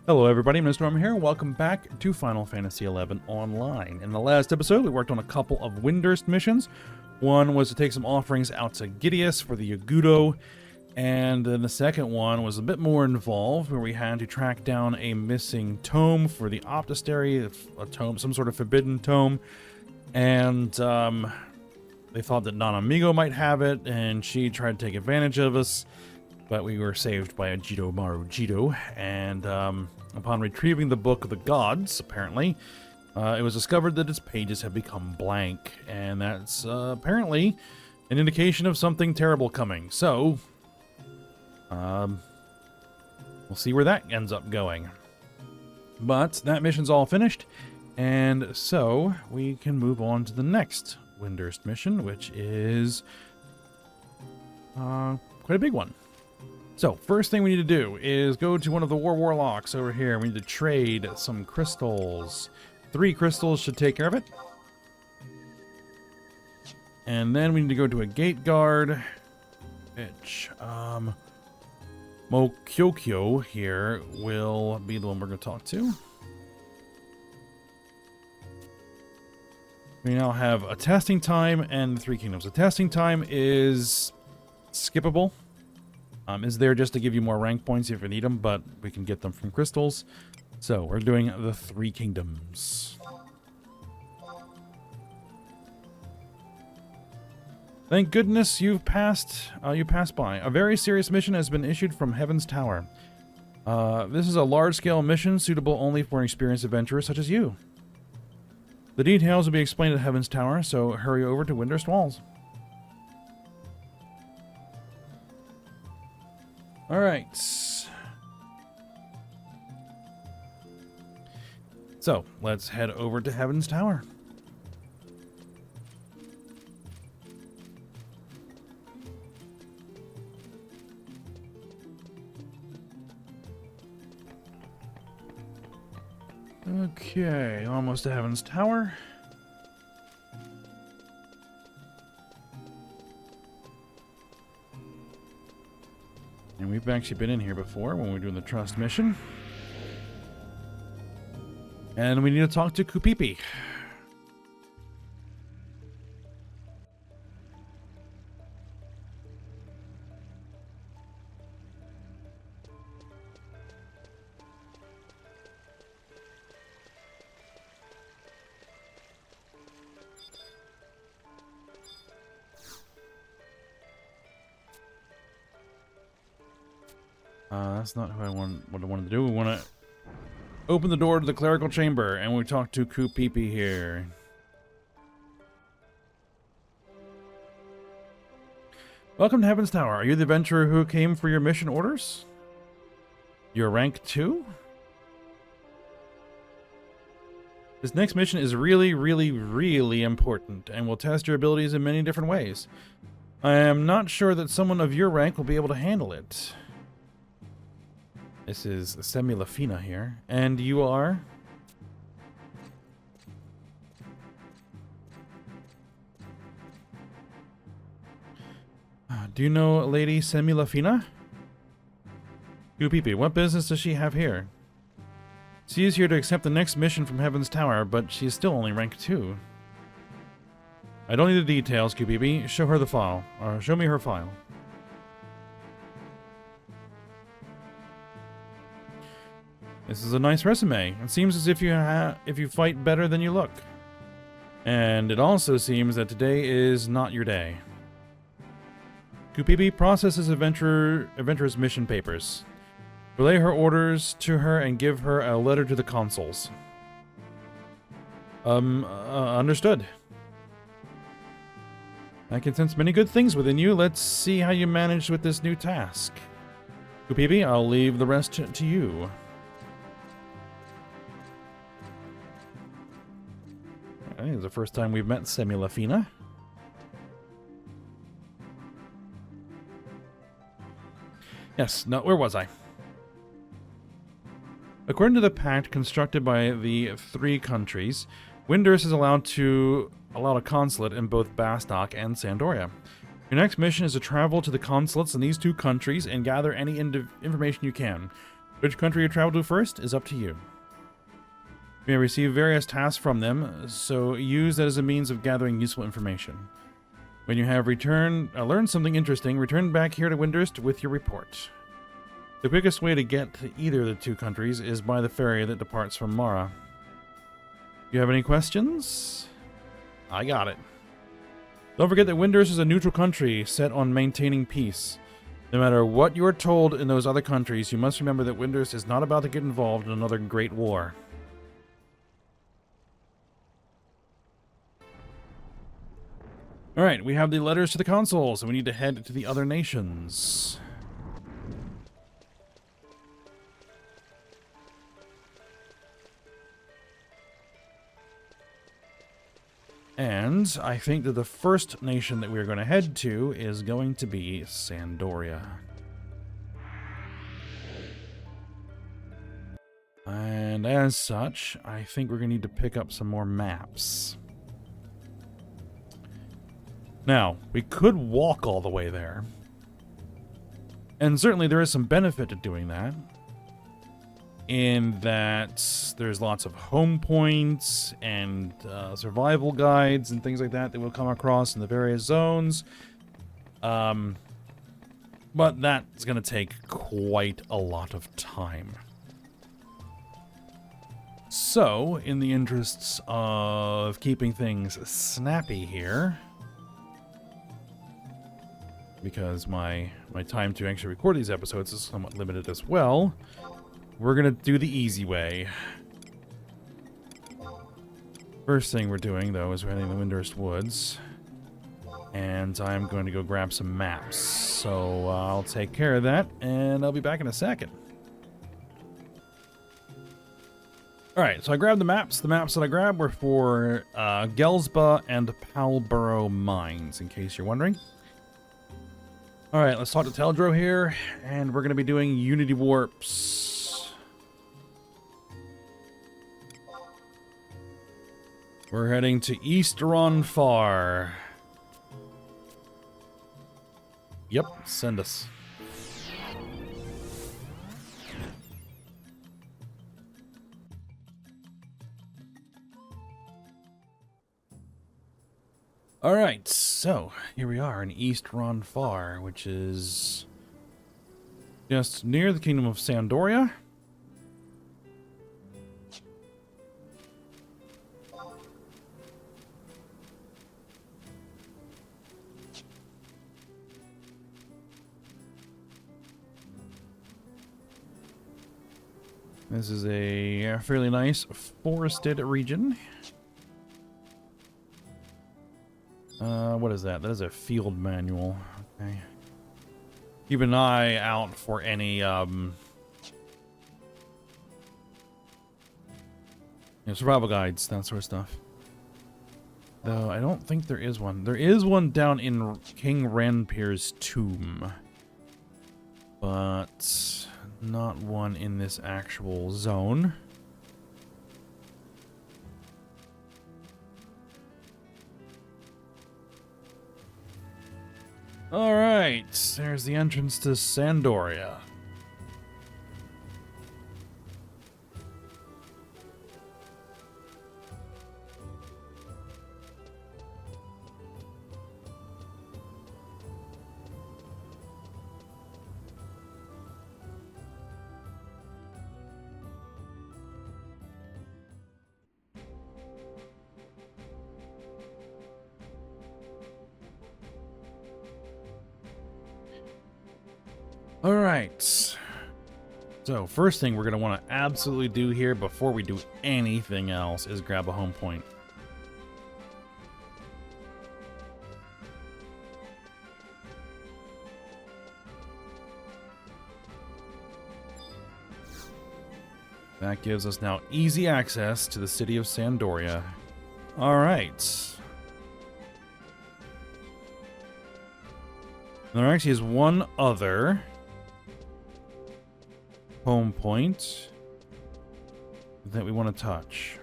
Hello everybody, Mr. Storm here. Welcome back to Final Fantasy XI Online. In the last episode, we worked on a couple of Windurst missions. One was to take some offerings out to Gideus for the Yagudo, and then the second one was a bit more involved, where we had to track down a missing tome for the Optistery, a tome, some sort of forbidden tome, and they thought that Don Amigo might have it, and she tried to take advantage of us. But we were saved by a Jito Maru Jito, and upon retrieving the Book of the Gods, apparently, it was discovered that its pages have become blank, and that's apparently an indication of something terrible coming. So, we'll see where that ends up going. But that mission's all finished, and so we can move on to the next Windurst mission, which is quite a big one. So, first thing we need to do is go to one of the War Warlocks over here. We need to trade some crystals. 3 crystals should take care of it. And then we need to go to a gate guard, which, Mokyokyo here will be the one we're going to talk to. We now have a testing time and the 3 kingdoms. The testing time is skippable. Is there just to give you more rank points if you need them, but we can get them from crystals. So we're doing the 3 kingdoms. Thank goodness you passed by. A very serious mission has been issued from Heaven's Tower. This is a large-scale mission suitable only for an experienced adventurer such as you. The details will be explained at Heaven's Tower, so hurry over to Windurst Walls. All right. So, let's head over to Heaven's Tower. Okay, almost to Heaven's Tower. And we've actually been in here before when we were doing the trust mission. And we need to talk to Kupipi. That's not what I wanted to do. We want to open the door to the clerical chamber, and we talk to Kupipi here. Welcome to Heaven's Tower. Are you the adventurer who came for your mission orders? You're rank 2? This next mission is really, really, really important, and will test your abilities in many different ways. I am not sure that someone of your rank will be able to handle it. This is Semilafina here. And you are? Do you know Lady Semilafina? Kupipi, what business does she have here? She is here to accept the next mission from Heaven's Tower, but she is still only rank 2. I don't need the details, Kupipi. Show her the file. Or show me her file. This is a nice resume. It seems as if you fight better than you look. And it also seems that today is not your day. Kupipi processes adventurer's mission papers. Relay her orders to her and give her a letter to the consuls. Understood. I can sense many good things within you. Let's see how you manage with this new task. Kupipi, I'll leave the rest to you. I think it's the first time we've met Semilafina. Yes, no, where was I? According to the pact constructed by the 3 countries, Windurst is allowed a consulate in both Bastok and Sandoria. Your next mission is to travel to the consulates in these 2 countries and gather any information you can. Which country you travel to first is up to you. You may receive various tasks from them, so use that as a means of gathering useful information. When you have learned something interesting, return back here to Windurst with your report. The quickest way to get to either of the two countries is by the ferry that departs from Mara. You have any questions? I got it. Don't forget that Windurst is a neutral country set on maintaining peace. No matter what you are told in those other countries, you must remember that Windurst is not about to get involved in another great war. Alright, we have the letters to the consuls, and we need to head to the other nations. And I think that the first nation that we're going to head to is going to be Sandoria. And as such, I think we're going to need to pick up some more maps. Now, we could walk all the way there. And certainly there is some benefit to doing that. In that there's lots of home points and survival guides and things like that that we'll come across in the various zones. But that's going to take quite a lot of time. So, in the interests of keeping things snappy here, because my time to actually record these episodes is somewhat limited as well, we're gonna do the easy way. First thing we're doing, though, is we're heading to the Windurst Woods. And I'm going to go grab some maps. So I'll take care of that, and I'll be back in a second. Alright, so I grabbed the maps. The maps that I grabbed were for Gelsba and Palborough Mines, in case you're wondering. Alright, let's talk to Teldro here, and we're going to be doing Unity Warps. We're heading to East Ronfar. Yep, send us. Alright, so here we are in East Ronfar, which is just near the Kingdom of Sandoria. This is a fairly nice forested region. What is that? That is a field manual. Okay. Keep an eye out for any, survival guides, that sort of stuff. Though I don't think there is one. There is one down in King Ranpir's tomb. But not one in this actual zone. Alright, there's the entrance to Sandoria. Alright, so first thing we're going to want to absolutely do here before we do anything else is grab a home point. That gives us now easy access to the city of Sandoria. Alright. There actually is one other home point that we want to touch.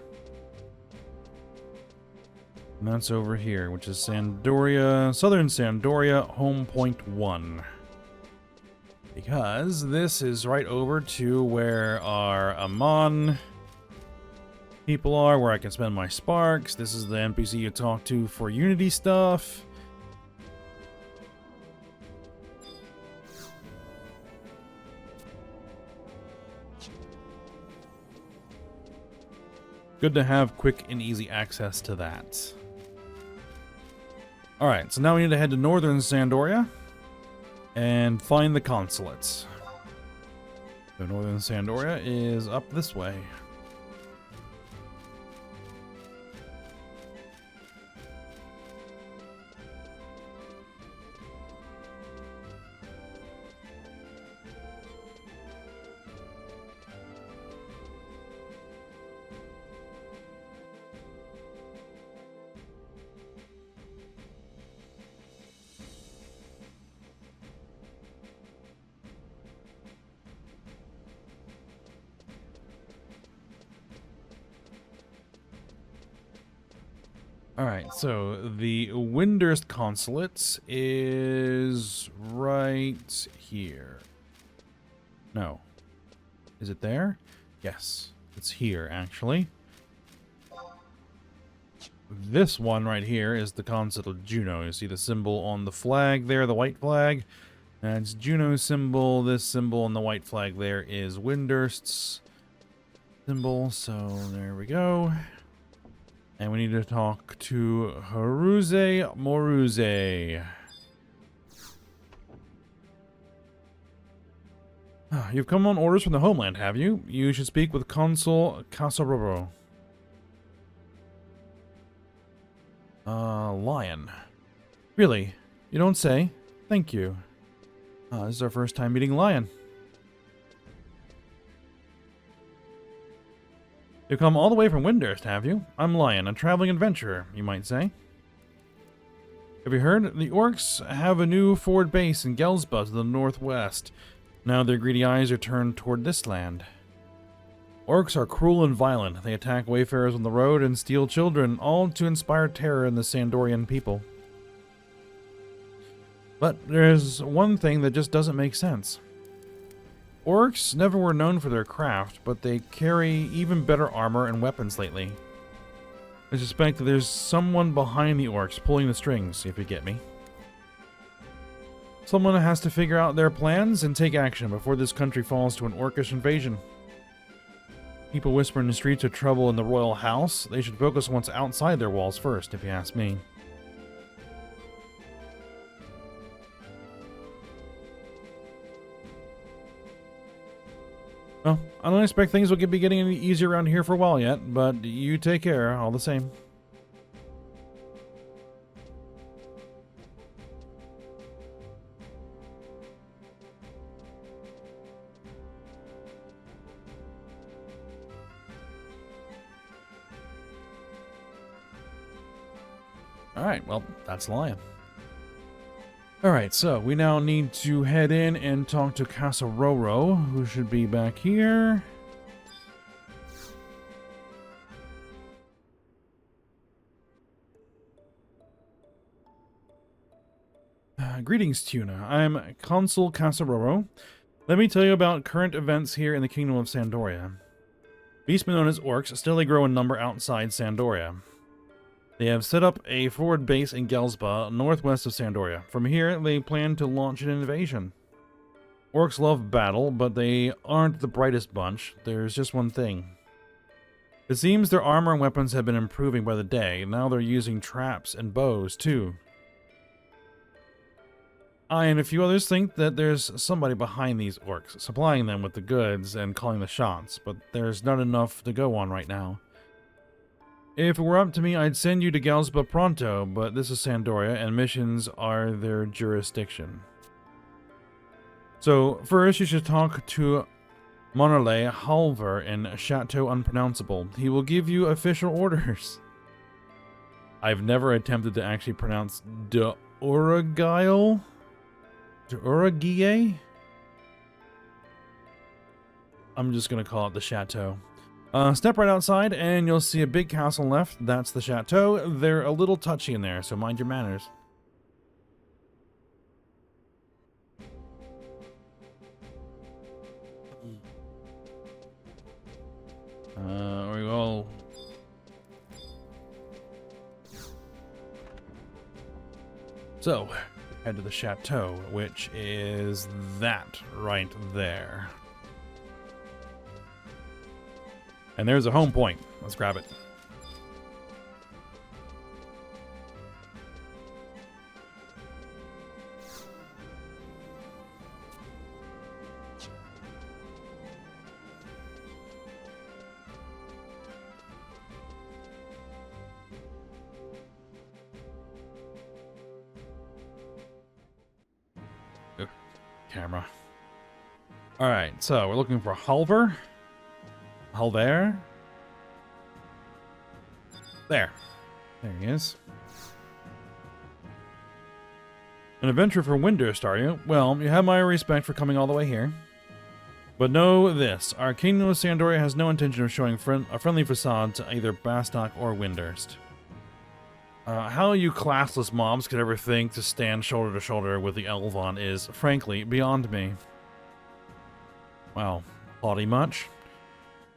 And that's over here, which is Sandoria, Southern Sandoria, home point 1. Because this is right over to where our Amon people are, where I can spend my sparks. This is the NPC you talk to for Unity stuff. Good to have quick and easy access to that. Alright, so now we need to head to northern Sandoria and find the consulates. So northern Sandoria is up this way. Alright, so the Windurst Consulate is right here. No. Is it there? Yes, it's here, actually. This one right here is the Consulate of Juno. You see the symbol on the flag there, the white flag? That's Juno's symbol. This symbol on the white flag there is Windurst's symbol. So there we go. And we need to talk to Haruze Moruze. You've come on orders from the homeland, have you? You should speak with Consul Casaroro. Lion. Really? You don't say? Thank you. This is our first time meeting Lion. You've come all the way from Windurst, have you? I'm Lion, a traveling adventurer, you might say. Have you heard? The orcs have a new forward base in Gelsba to the northwest. Now their greedy eyes are turned toward this land. Orcs are cruel and violent. They attack wayfarers on the road and steal children, all to inspire terror in the Sandorian people. But there's one thing that just doesn't make sense. Orcs never were known for their craft, but they carry even better armor and weapons lately. I suspect that there's someone behind the orcs pulling the strings, if you get me. Someone has to figure out their plans and take action before this country falls to an orcish invasion. People whisper in the streets of trouble in the royal house. They should focus on what's outside their walls first, if you ask me. Well, I don't expect things will be getting any easier around here for a while yet, but you take care all the same. Alright, well, that's Lion. Alright, so we now need to head in and talk to Casaroro, who should be back here. Greetings, Tuna. I'm Consul Casaroro. Let me tell you about current events here in the Kingdom of Sandoria. Beastmen known as orcs steadily grow in number outside Sandoria. They have set up a forward base in Gelsba, northwest of Sandoria. From here, they plan to launch an invasion. Orcs love battle, but they aren't the brightest bunch. There's just one thing. It seems their armor and weapons have been improving by the day. Now they're using traps and bows, too. I and a few others think that there's somebody behind these orcs, supplying them with the goods and calling the shots, but there's not enough to go on right now. If it were up to me, I'd send you to Gelsba pronto, but this is Sandoria, and missions are their jurisdiction. So, first you should talk to Monarle Halver in Chateau Unpronounceable. He will give you official orders. I've never attempted to actually pronounce De Uragile? De Uragie? I'm just gonna call it the Chateau. Step right outside and you'll see a big castle left. That's the chateau. They're a little touchy in there, so mind your manners. We will. So, head to the chateau, which is that right there. And there's a home point. Let's grab it. Camera. All right, so we're looking for Halver. Halver. There he is. An adventure for Windurst, are you? Well, you have my respect for coming all the way here. But know this, our Kingdom of Sandoria has no intention of showing a friendly facade to either Bastok or Windurst. How you classless mobs could ever think to stand shoulder to shoulder with the Elvon is, frankly, beyond me. Well, haughty much?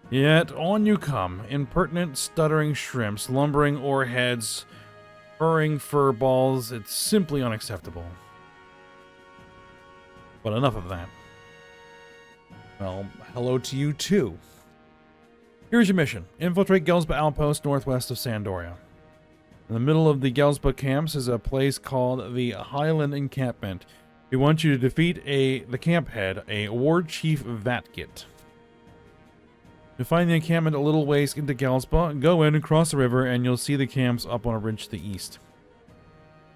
Yet on you come, impertinent, stuttering shrimps, lumbering oar heads, purring fur balls. It's simply unacceptable. But enough of that. Well, hello to you too. Here's your mission. Infiltrate Gelsba Outpost northwest of Sandoria. In the middle of the Gelsba camps is a place called the Highland Encampment. We want you to defeat the camp head, a Ward Chief Vatgit. To find the encampment a little ways into Gelsba, go in and cross the river and you'll see the camps up on a ridge to the east.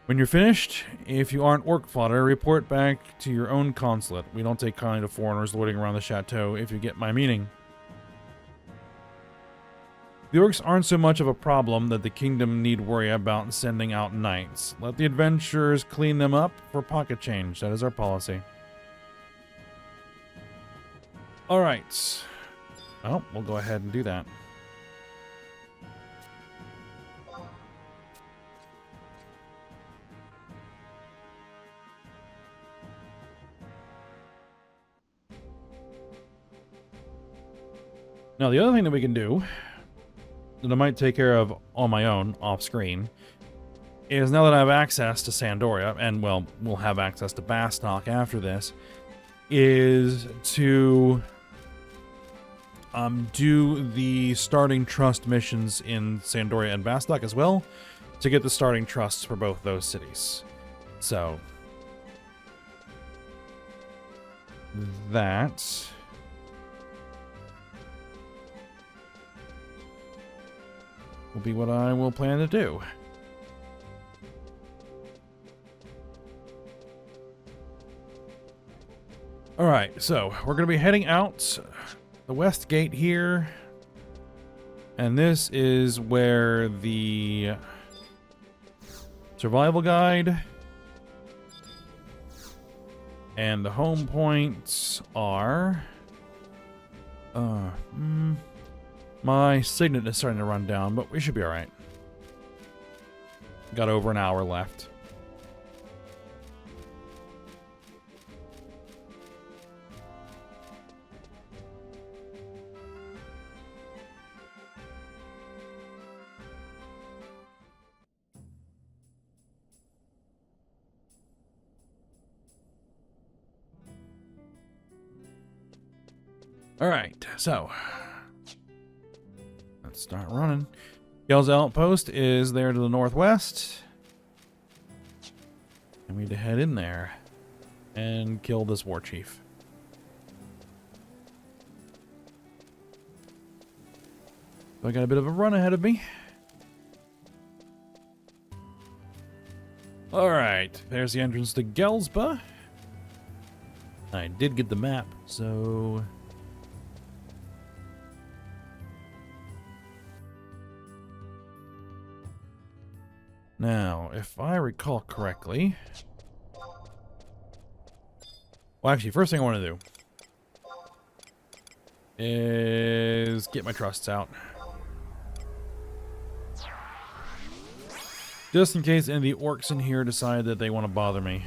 When you're finished, if you aren't orc fodder, report back to your own consulate. We don't take kindly to foreigners loitering around the chateau, if you get my meaning. The orcs aren't so much of a problem that the kingdom need worry about sending out knights. Let the adventurers clean them up for pocket change. That is our policy. Alright. Well, we'll go ahead and do that. Now, the other thing that we can do, that I might take care of on my own, off screen, is now that I have access to Sandoria, and, well, we'll have access to Bastok after this, is to do the starting trust missions in Sandoria and Bastok as well, to get the starting trusts for both those cities. So, that will be what I will plan to do. Alright, so we're going to be heading out the west gate here. And this is where the survival guide and the home points are. My signet is starting to run down, but we should be alright. Got over an hour left. Alright, so let's start running. Gels Outpost is there to the northwest. And we need to head in there and kill this war chief. So I got a bit of a run ahead of me. Alright, there's the entrance to Gelsba. I did get the map, so now, if I recall correctly... Well, actually, first thing I want to do is get my trusts out. Just in case any of the orcs in here decide that they want to bother me.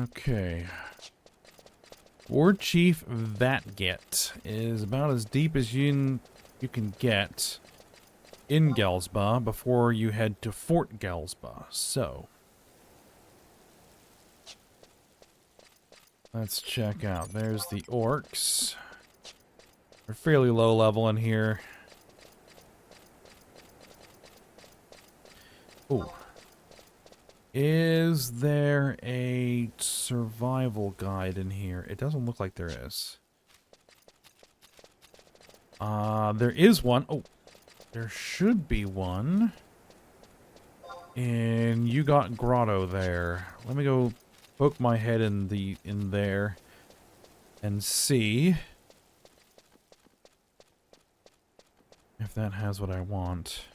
Okay. War Chief Vatget is about as deep as you can get in Gelsba before you head to Fort Gelsba. So, let's check out. There's the orcs. They're fairly low level in here. Oh. Is there a survival guide in here? It doesn't look like there is. There is one. Oh, there should be one. And you got Grotto there. Let me go poke my head in there and see if that has what I want.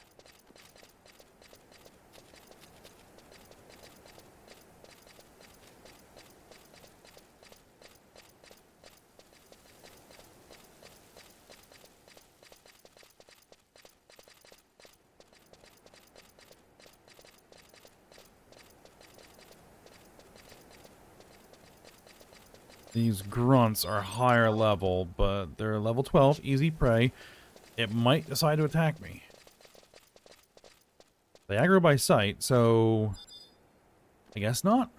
These grunts are higher level, but they're level 12, easy prey. It might decide to attack me. They aggro by sight, so I guess not.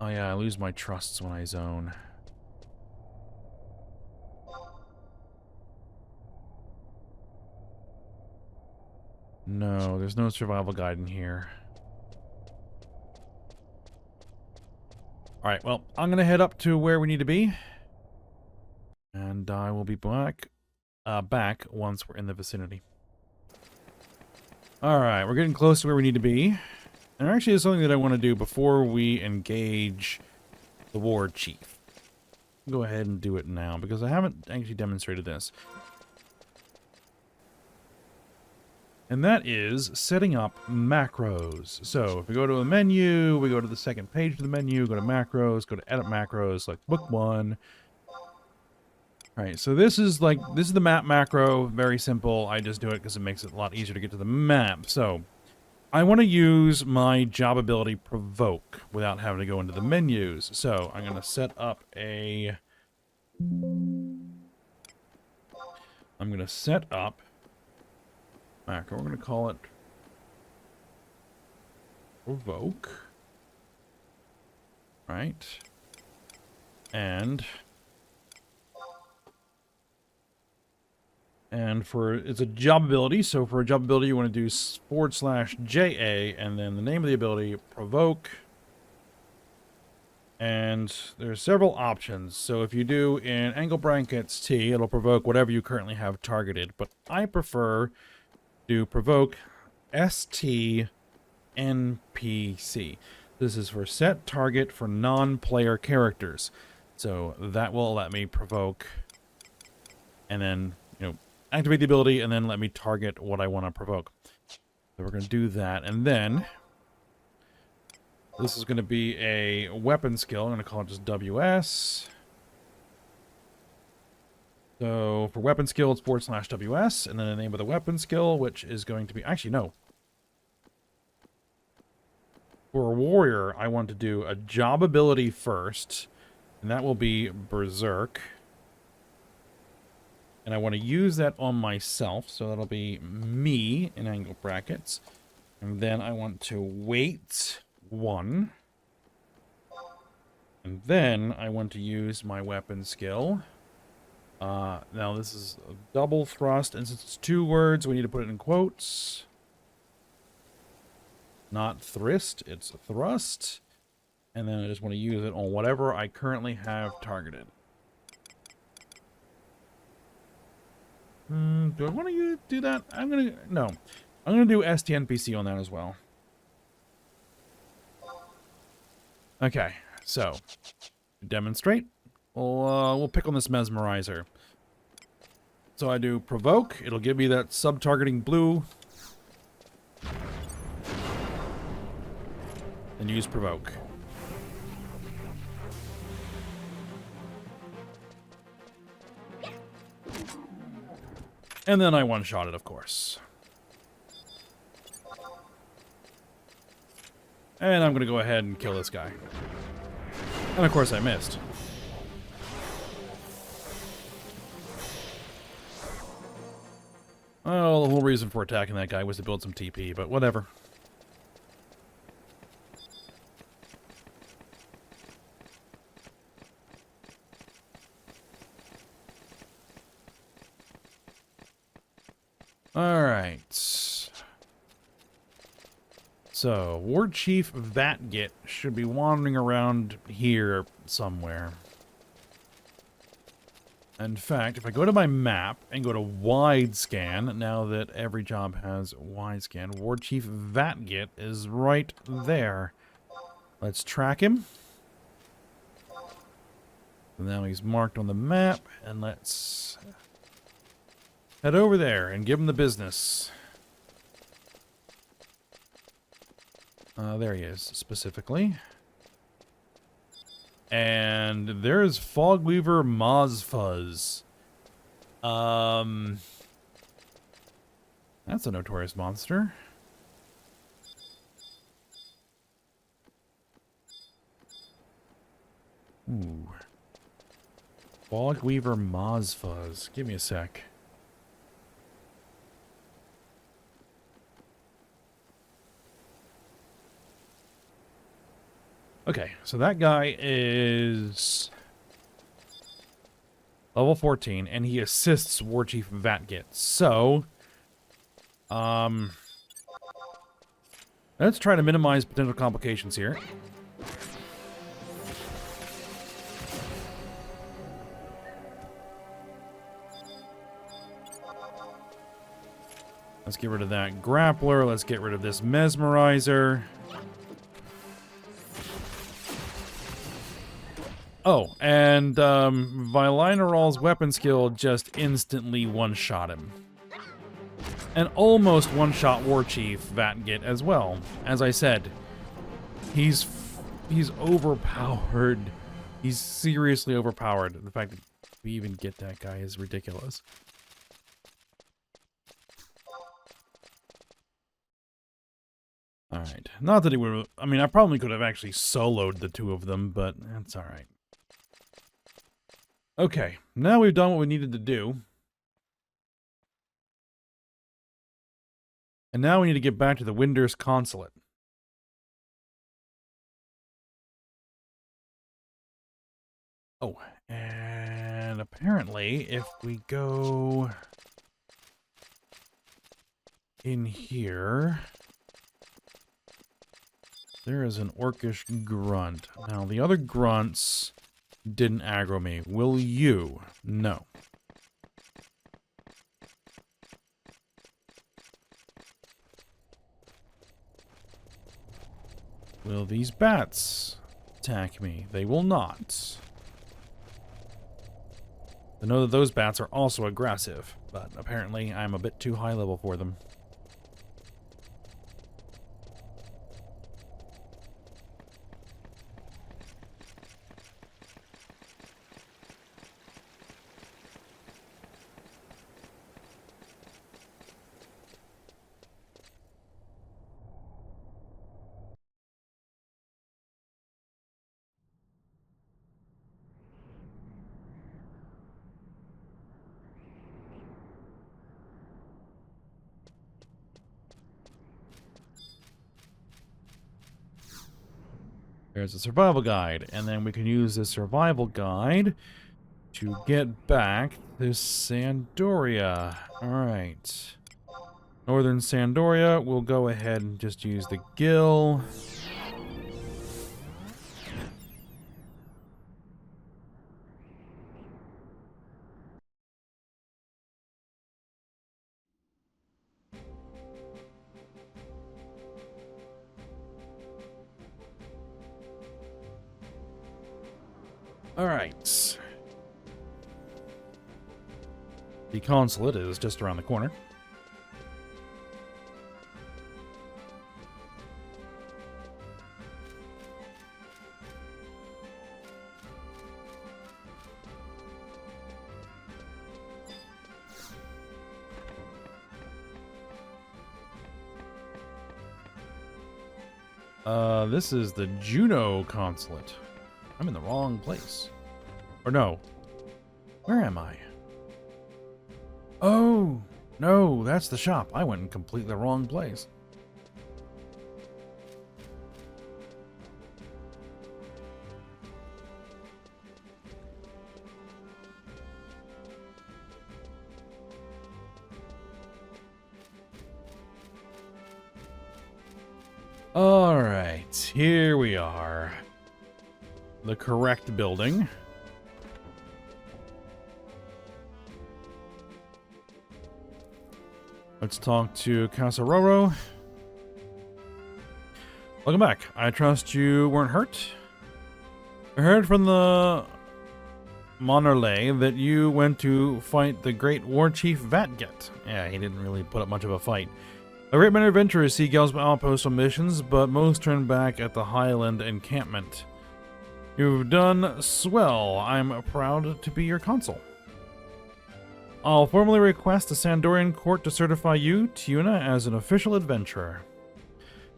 Oh yeah, I lose my trusts when I zone. No, there's no survival guide in here. Alright, well, I'm going to head up to where we need to be. And I will be back once we're in the vicinity. Alright, we're getting close to where we need to be. And actually, there's something that I want to do before we engage the war chief. Go ahead and do it now, because I haven't actually demonstrated this. And that is setting up macros. So if we go to a menu, we go to the second page of the menu, go to macros, go to edit macros, like book 1. Alright, so this is the map macro, very simple. I just do it because it makes it a lot easier to get to the map. So I want to use my job ability Provoke without having to go into the menus. So I'm going to set up a... I'm going to set up macro. We're going to call it Provoke. Right. And for, it's a job ability, so for a job ability you want to do /JA, and then the name of the ability, Provoke. And there's several options. So if you do in angle brackets T, it'll provoke whatever you currently have targeted. But I prefer to provoke ST NPC. This is for set target for non-player characters. So that will let me provoke and then, activate the ability and then let me target what I want to provoke. So we're going to do that. And then this is going to be a weapon skill. I'm going to call it just WS. So for weapon skill, it's /WS, and then the name of the weapon skill, which is going to be... Actually, no. For a warrior, I want to do a job ability first, and that will be Berserk. And I want to use that on myself, so that'll be me in angle brackets. And then I want to wait 1. And then I want to use my weapon skill. Now this is a double thrust, and since it's 2 words, we need to put it in quotes. Not thrist, it's a thrust. And then I just want to use it on whatever I currently have targeted. Do I want to do that? No. I'm going to do STNPC on that as well. Okay, so to demonstrate, we'll pick on this Mesmerizer. So I do Provoke. It'll give me that sub-targeting blue. And use Provoke. And then I one-shot it, of course. And I'm going to go ahead and kill this guy. And of course I missed. Well, the whole reason for attacking that guy was to build some TP, but whatever. Alright. So, War Chief Vana'diel should be wandering around here somewhere. In fact, if I go to my map and go to wide scan, now that every job has wide scan, War Chief Vana'diel is right there. Let's track him. So now he's marked on the map, and let's head over there and give him the business. There he is, specifically. And there's Fogweaver Mozfuzz. That's a notorious monster. Ooh. Fogweaver Mozfuzz. Give me a sec. Okay, so that guy is level 14, and he assists War Chief Vana'diel. So, let's try to minimize potential complications here. Let's get rid of that grappler. Let's get rid of this mesmerizer. Oh, and Vylineral's weapon skill just instantly one-shot him. And almost one-shot War Chief Vana'diel as well. As I said, he's overpowered. He's seriously overpowered. The fact that we even get that guy is ridiculous. Alright. Not that he would... I mean, I probably could have actually soloed the two of them, but that's alright. Okay, now we've done what we needed to do. And now we need to get back to the Windurst Consulate. Oh, and apparently if we go in here, there is an orcish grunt. Now, the other grunts didn't aggro me. Will you? No. Will these bats attack me? They will not. I know that those bats are also aggressive, but apparently I'm a bit too high level for them. There's a survival guide, and then we can use this survival guide to get back to Sandoria. Alright. Northern Sandoria, we'll go ahead and just use the gill. Alright. The consulate is just around the corner. This is the Juno consulate. I'm in the wrong place. Or no. Where am I? Oh, no, that's the shop. I went in completely the wrong place. Alright, here we are. The correct building. Let's talk to Casaroro. Welcome back. I trust you weren't hurt. I heard from the Monarlay that you went to fight the great war chief Vatget. Yeah, he didn't really put up much of a fight. A great many adventurers seek Gel's outposts on missions, but most turn back at the Highland encampment. You've done swell. I'm proud to be your consul. I'll formally request the Sandorian court to certify you, Tuna, as an official adventurer.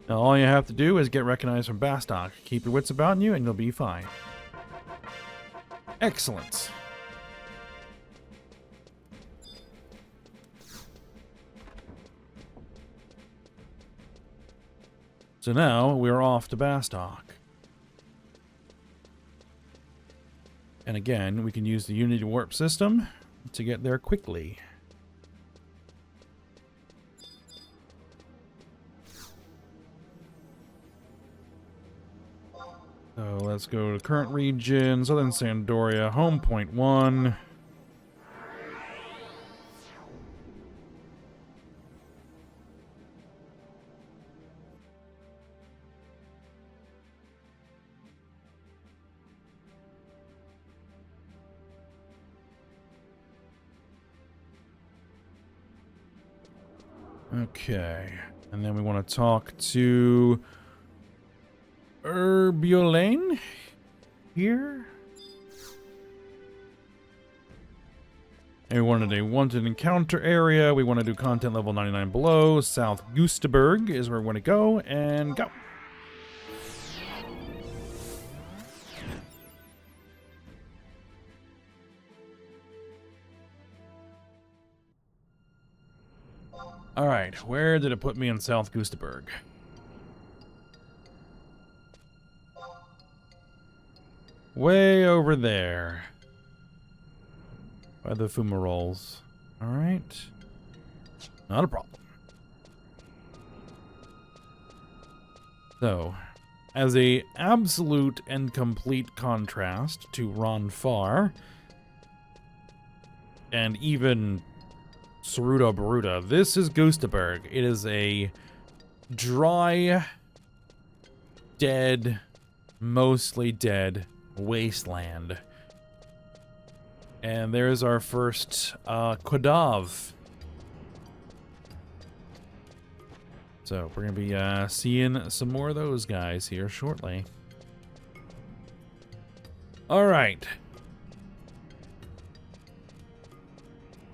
Now all you have to do is get recognized from Bastok. Keep your wits about you and you'll be fine. Excellent. So now we're off to Bastok. And again, we can use the Unity Warp system to get there quickly. So let's go to current region, Southern Sandoria, home point 1. Okay, and then we want to talk to Herbiolane here. And we wanted a wanted encounter area. We want to do content level 99 below. South Gustaberg is where we want to go, and go. Alright, where did it put me in South Gustaberg? Way over there. By the fumaroles. Alright. Not a problem. So, as a absolute and complete contrast to Ronfar, and even Saruda Baruda, this is Gustaberg. It is a dry, dead, mostly dead wasteland. And there's our first Kodav. So we're going to be seeing some more of those guys here shortly. All right.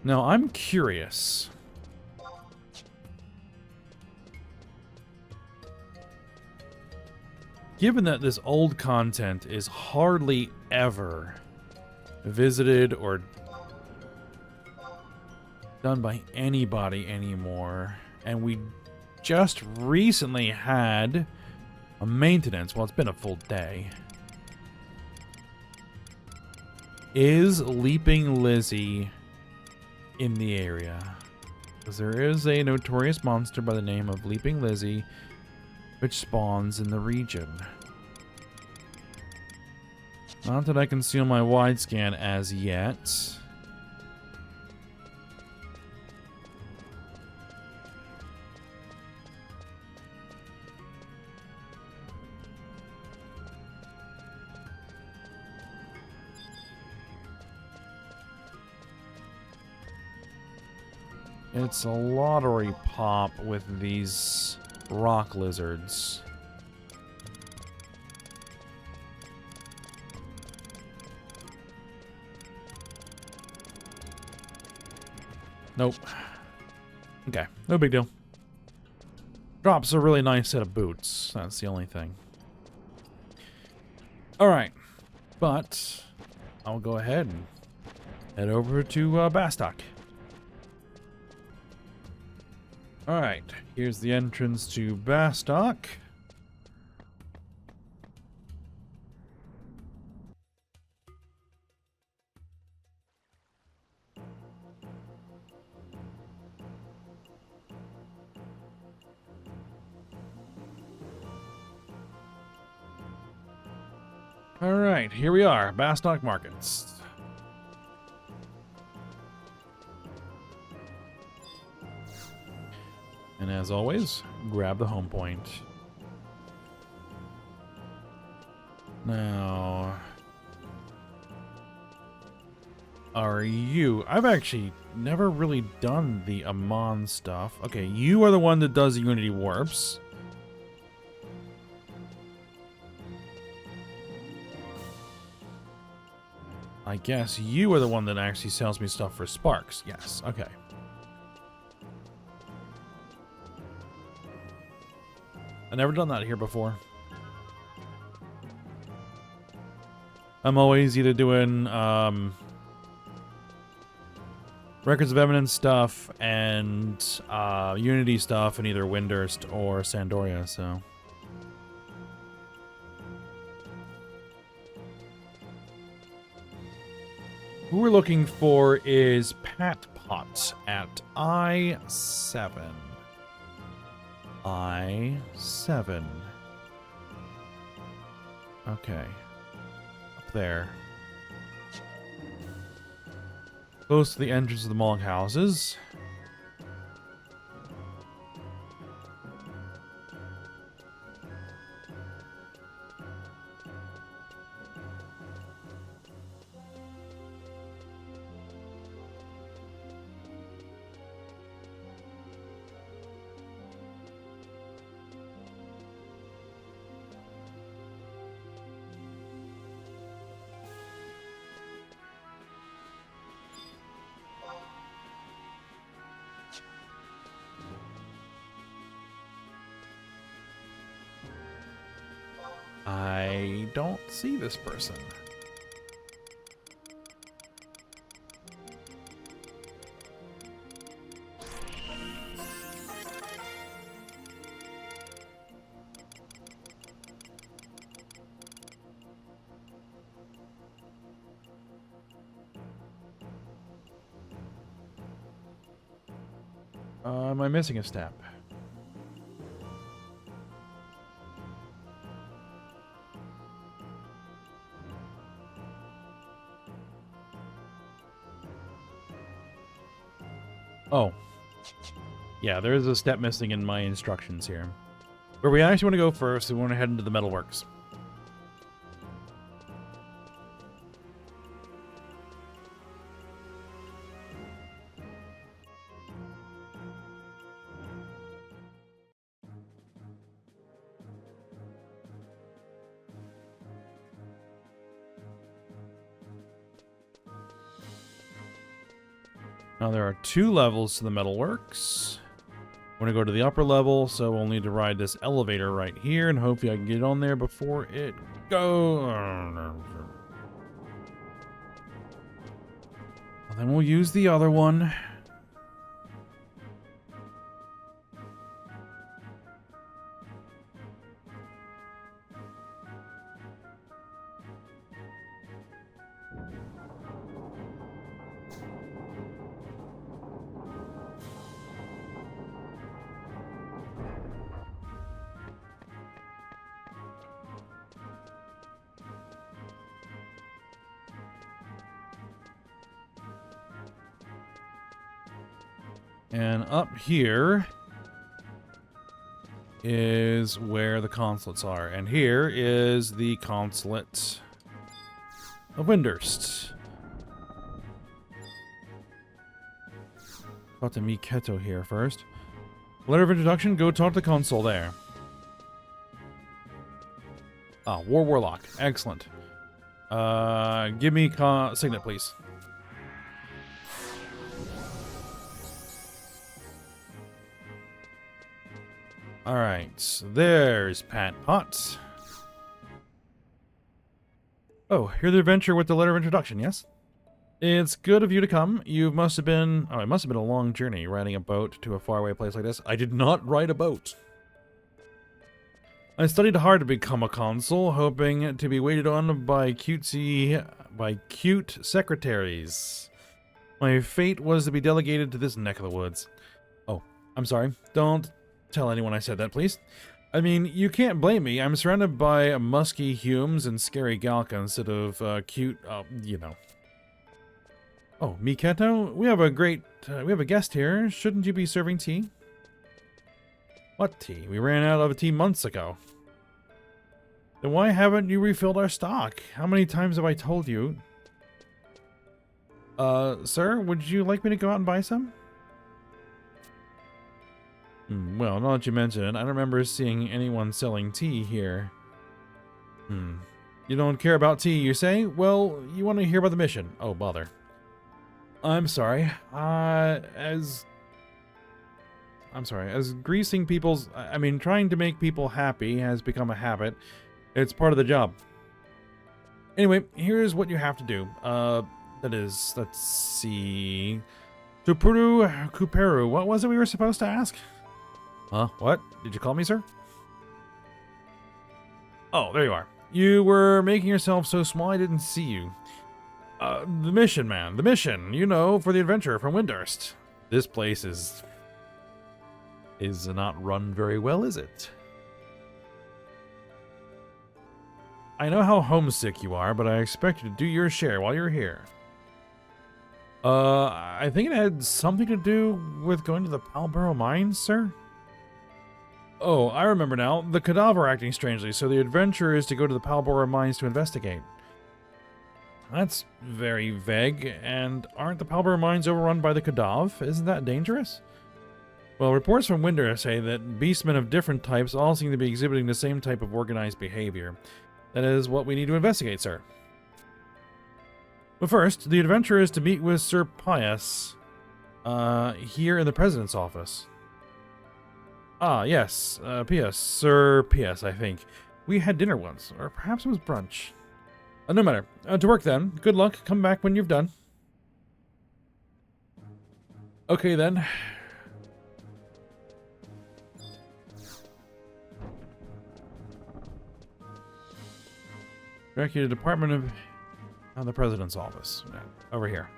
Now, I'm curious. Given that this old content is hardly ever visited or done by anybody anymore, and we just recently had a maintenance, well, it's been a full day. Is Leaping Lizzie in the area? Because there is a notorious monster by the name of Leaping Lizzie, which spawns in the region. Not that I can see on my wide scan as yet. It's a lottery pop with these rock lizards. Nope. Okay, no big deal. Drops a really nice set of boots. That's the only thing. Alright. But I'll go ahead and head over to Bastok. Alright. Here's the entrance to Bastok. Alright, here we are, Bastok Markets. And as always, grab the home point. Now, are you... I've actually never really done the Amon stuff. Okay, you are the one that does the Unity Warps. I guess you are the one that actually sells me stuff for Sparks. Yes, okay. I've never done that here before. I'm always either doing Records of Eminence stuff and Unity stuff in either Windurst or Sandoria, so... Who we're looking for is Pat Pot at I-7. I-7. Okay. Up there. Close to the entrance of the Moloch houses. I don't see this person. Am I missing a step? Oh. Yeah, there is a step missing in my instructions here. Where we actually want to go first, we want to head into the metalworks. Now there are 2 levels to the metalworks. I want to go to the upper level, so we'll need to ride this elevator right here, and hopefully I can get on there before it goes. Well, then we'll use the other one. And up here is where the consulates are. And here is the consulate of Windurst. Talk to Miketo here first. Letter of introduction, go talk to the consul there. Ah, War Warlock. Excellent. Give me signet, please. Alright, there's Pat Potts. Oh, you're the adventurer with the letter of introduction, yes? It's good of you to come. You must have been... Oh, it must have been a long journey, riding a boat to a faraway place like this. I did not ride a boat. I studied hard to become a consul, hoping to be waited on by cute secretaries. My fate was to be delegated to this neck of the woods. Oh, I'm sorry. Don't tell anyone I said that, please. I mean, you can't blame me. I'm surrounded by musky Humes and scary Galka instead of cute, you know. Oh, Miketo, we have a guest here. Shouldn't you be serving tea? What tea? We ran out of tea months ago. Then why haven't you refilled our stock? How many times have I told you? Sir, would you like me to go out and buy some? Well, now that you mention it, I don't remember seeing anyone selling tea here. You don't care about tea, you say? Well, you want to hear about the mission. Oh, bother. I'm sorry. As greasing people's... trying to make people happy has become a habit. It's part of the job. Anyway, here's what you have to do. That is, let's see... Tupuru Kuperu, what was it we were supposed to ask? Huh? What? Did you call me, sir? Oh, there you are. You were making yourself so small I didn't see you. The mission, man. The mission, you know, for the adventurer from Windurst. This place is not run very well, is it? I know how homesick you are, but I expect you to do your share while you're here. I think it had something to do with going to the Palborough Mines, sir? Oh, I remember now. The cadaver acting strangely, so the adventurer is to go to the Palborough Mines to investigate. That's very vague, and aren't the Palborough Mines overrun by the cadaver? Isn't that dangerous? Well, reports from Winder say that beastmen of different types all seem to be exhibiting the same type of organized behavior. That is what we need to investigate, sir. But first, the adventurer is to meet with Sir Pius, here in the President's office. Ah, yes, Pius. Sir Pius, I think. We had dinner once, or perhaps it was brunch. No matter. To work then. Good luck. Come back when you've done. Okay then. Direct you to the Department of the President's office. Yeah, over here.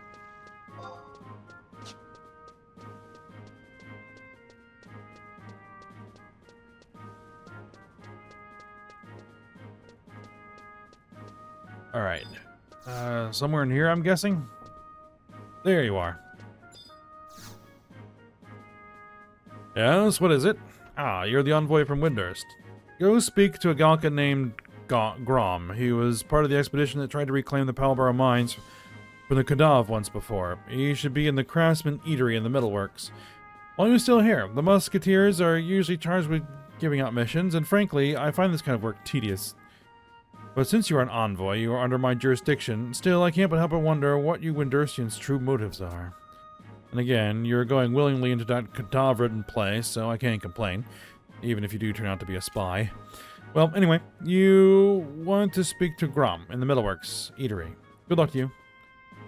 Alright. Somewhere in here, I'm guessing? There you are. Yes, what is it? Ah, you're the envoy from Windurst. Go speak to a Galka named Grom. He was part of the expedition that tried to reclaim the Palborough Mines from the Cadav once before. He should be in the Craftsman Eatery in the Middleworks. While you're still here, the Musketeers are usually charged with giving out missions, and frankly, I find this kind of work tedious. But since you are an envoy, you are under my jurisdiction. Still, I can't but help but wonder what you Windurstians' true motives are. And again, you're going willingly into that cadaver-ridden place, so I can't complain, even if you do turn out to be a spy. Well, anyway, you want to speak to Grom in the Middleworks Eatery. Good luck to you.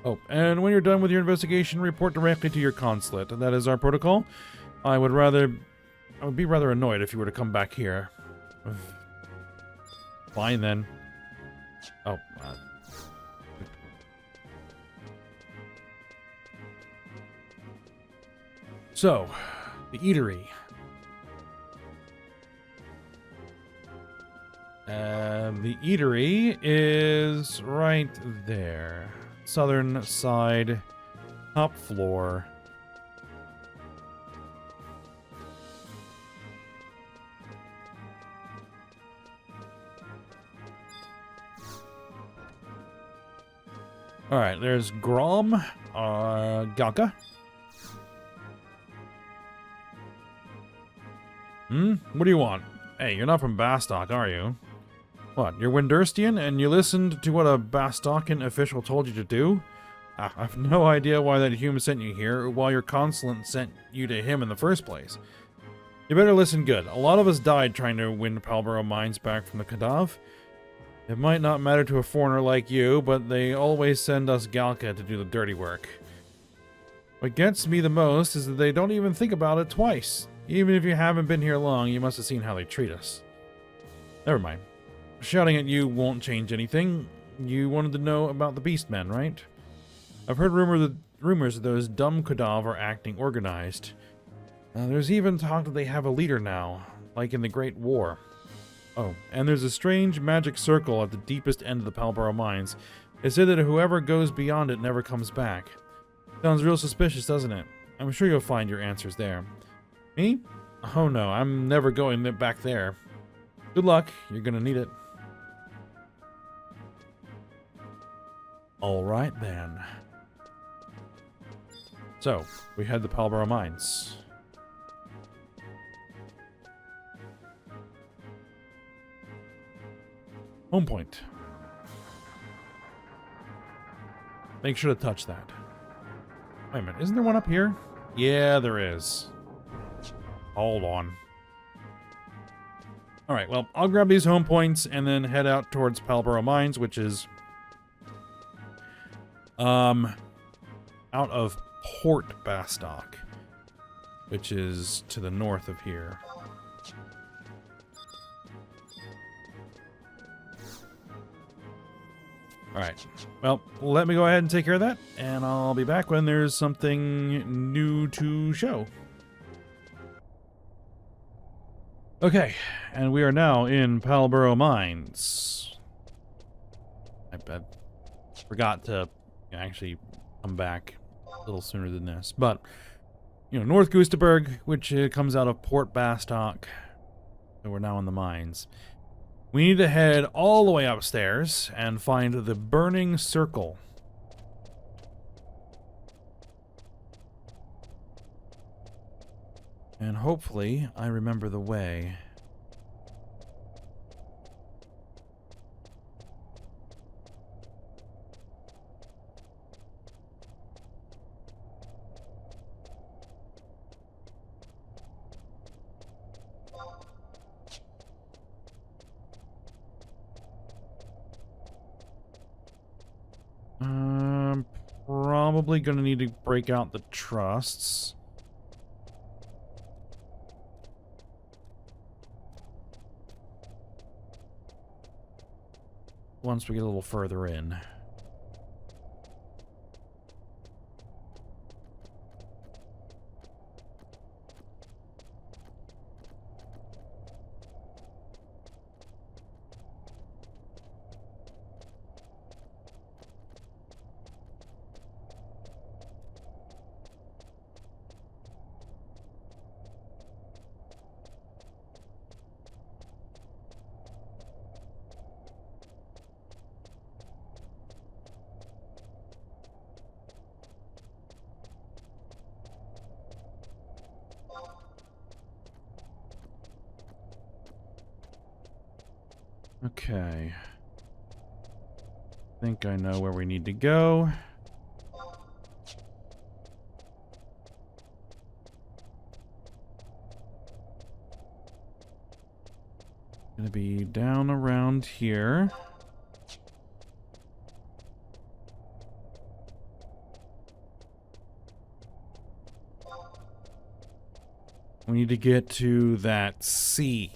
Oh, and when you're done with your investigation, report directly to your consulate. That is our protocol. I would be rather annoyed if you were to come back here. Fine then. Oh, So, the eatery. The eatery is right there. Southern side, top floor. Alright, there's Grom, Galka. What do you want? Hey, you're not from Bastok, are you? What, you're Windurstian, and you listened to what a Bastokian official told you to do? I have no idea why that human sent you here, or why your consulate sent you to him in the first place. You better listen good. A lot of us died trying to win Palborough mines back from the Khadav. It might not matter to a foreigner like you, but they always send us Galka to do the dirty work. What gets me the most is that they don't even think about it twice. Even if you haven't been here long, you must have seen how they treat us. Never mind. Shouting at you won't change anything. You wanted to know about the Beastmen, right? I've heard rumors that those dumb Khadav are acting organized. There's even talk that they have a leader now, like in the Great War. Oh, and there's a strange magic circle at the deepest end of the Palborough mines. They say that whoever goes beyond it never comes back. Sounds real suspicious, doesn't it? I'm sure you'll find your answers there. Me? Oh no, I'm never going back there. Good luck, you're gonna need it. Alright then. So, we had the Palborough mines. Home point. Make sure to touch that. Wait a minute, isn't there one up here? Yeah, there is. Hold on. Alright, well, I'll grab these home points and then head out towards Palborough Mines, which is out of Port Bastock, which is to the north of here. Alright, well, let me go ahead and take care of that, and I'll be back when there's something new to show. Okay, and we are now in Palborough Mines. I forgot to actually come back a little sooner than this, but, you know, North Gustaberg, which comes out of Port Bastock, so we're now in the mines. We need to head all the way upstairs and find the Burning Circle. And hopefully, I remember the way. Probably gonna need to break out the trusts. Once we get a little further in. Okay. I think I know where we need to go. Gonna be down around here. We need to get to that C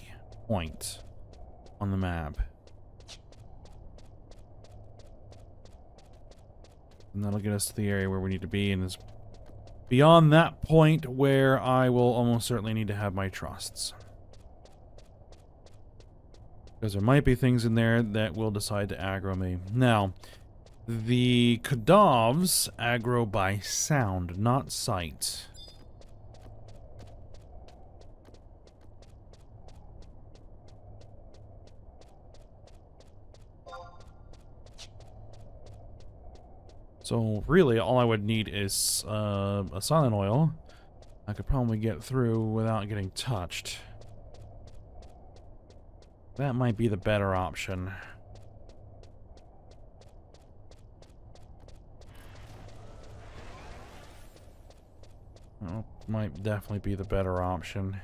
point on the map. And that'll get us to the area where we need to be, and it's beyond that point where I will almost certainly need to have my trusts. Because there might be things in there that will decide to aggro me. Now, the Khadavs aggro by sound, not sight. So really, all I would need is a silent oil. I could probably get through without getting touched. That might be the better option. Well, might definitely be the better option.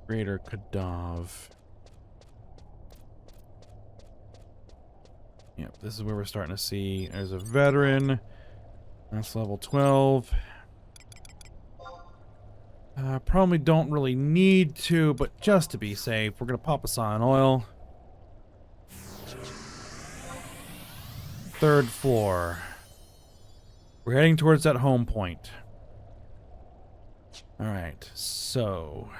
Greater Kadav. Yep, this is where we're starting to see. There's a veteran. That's level 12. Probably don't really need to, but just to be safe, we're going to pop a Scion Oil. 3rd floor. We're heading towards that home point. Alright, so...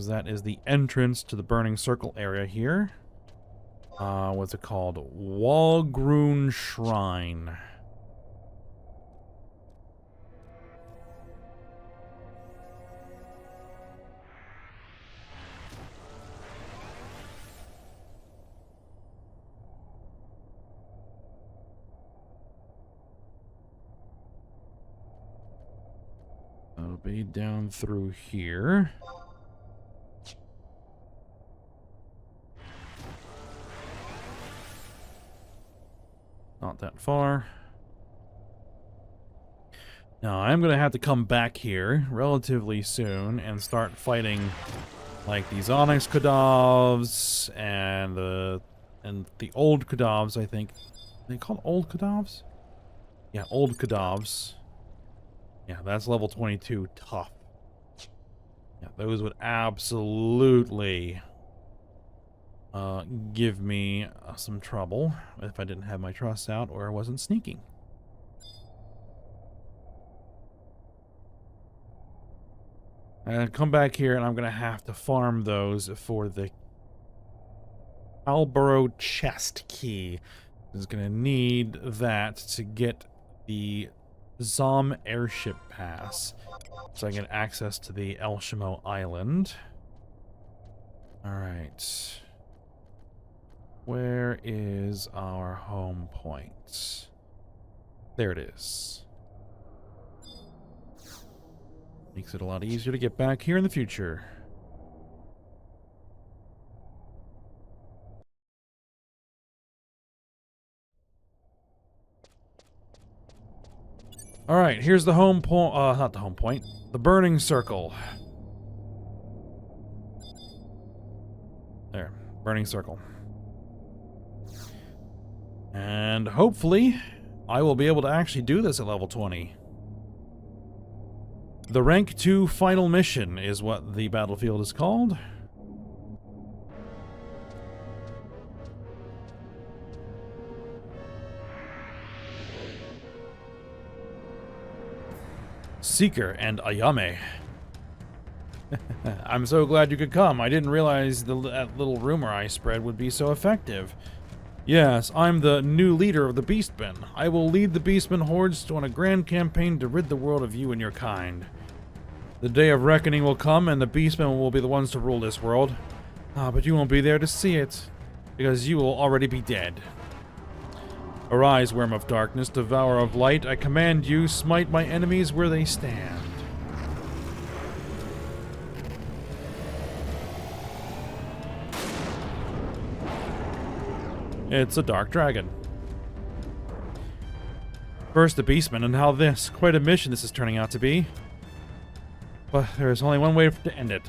that is the entrance to the Burning Circle area here. What's it called? Walgrune Shrine. That'll be down through here. Not that far. Now, I'm going to have to come back here relatively soon and start fighting like these Onyx Kadavs and the old Kadavs, I think. Are they called old Kadavs? Yeah, old Kadavs. Yeah, that's level 22 tough. Yeah, those would absolutely give me some trouble if I didn't have my trusts out or I wasn't sneaking. And come back here and I'm going to have to farm those for the Alborough chest key. Is going to need that to get the Zom airship pass so I get access to the El Shamo Island. Alright. Where is our home point? There it is. Makes it a lot easier to get back here in the future. Alright, here's the home point. Not the home point. The Burning Circle. There. Burning Circle. And hopefully, I will be able to actually do this at level 20. The Rank 2 Final Mission is what the battlefield is called. Seeker and Ayame. I'm so glad you could come. I didn't realize that little rumor I spread would be so effective. Yes, I'm the new leader of the Beastmen. I will lead the Beastmen hordes on a grand campaign to rid the world of you and your kind. The day of reckoning will come, and the Beastmen will be the ones to rule this world. But you won't be there to see it, because you will already be dead. Arise, worm of darkness, devourer of light. I command you, smite my enemies where they stand. It's a dark dragon. First the Beastmen, and now this. Quite a mission this is turning out to be. But there is only one way to end it.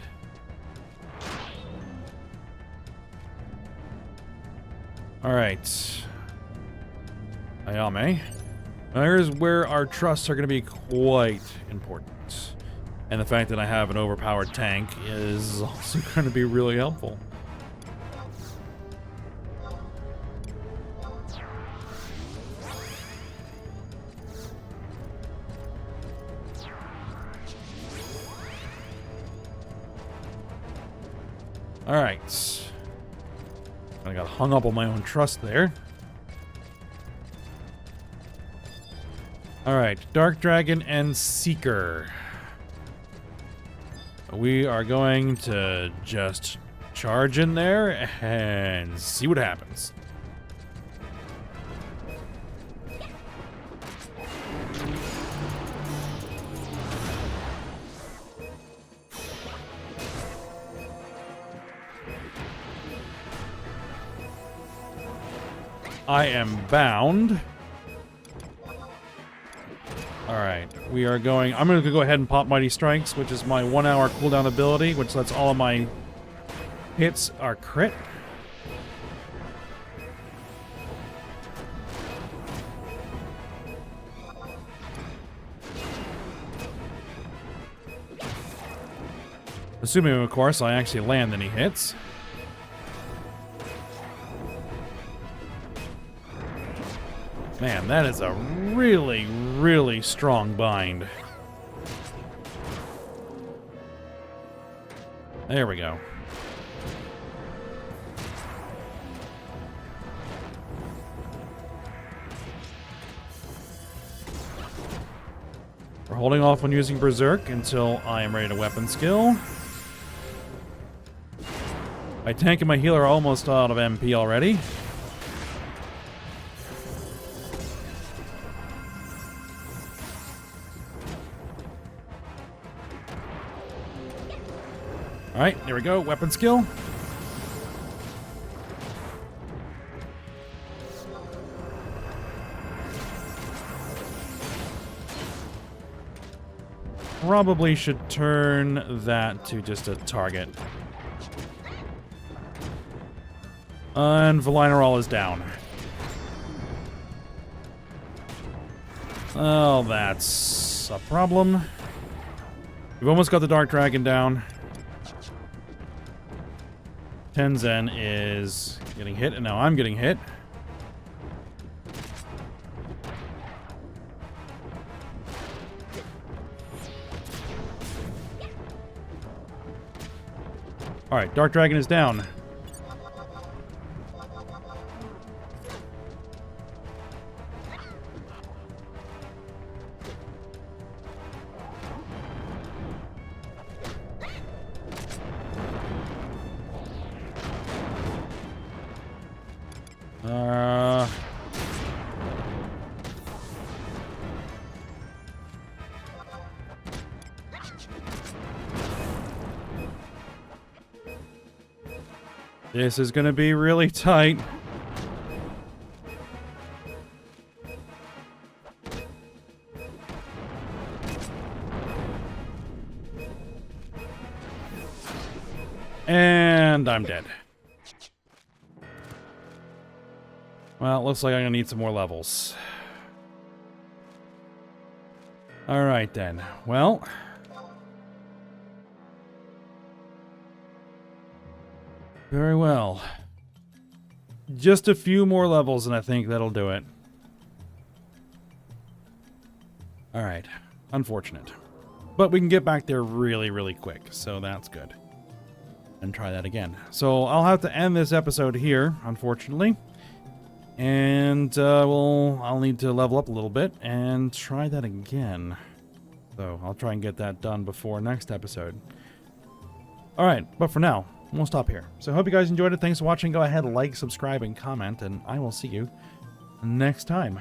Alright. Ayame. Now here's where our trusts are going to be quite important. And the fact that I have an overpowered tank is also going to be really helpful. Alright. I got hung up on my own trust there. Alright, Dark Dragon and Seeker. We are going to just charge in there and see what happens. I am bound. Alright, we are going... I'm going to go ahead and pop Mighty Strikes, which is my 1 hour cooldown ability, which lets all of my hits are crit. Assuming, of course, I actually land any hits. Man, that is a really, really strong bind. There we go. We're holding off on using Berserk until I am ready to weapon skill. My tank and my healer are almost out of MP already. Alright, here we go. Weapon skill. Probably should turn that to just a target. And Vana'diel is down. Oh, that's a problem. We've almost got the Dark Dragon down. Tenzin is getting hit, and now I'm getting hit. Alright, Dark Dragon is down. This is going to be really tight. And I'm dead. Well, it looks like I'm going to need some more levels. Alright then. Well... very well. Just a few more levels and I think that'll do it. Alright. Unfortunate. But we can get back there really, really quick, so that's good. And try that again. So I'll have to end this episode here, unfortunately. And I'll need to level up a little bit and try that again. So I'll try and get that done before next episode. Alright, but for now, we'll stop here. So I hope you guys enjoyed it. Thanks for watching. Go ahead, like, subscribe, and comment, and I will see you next time.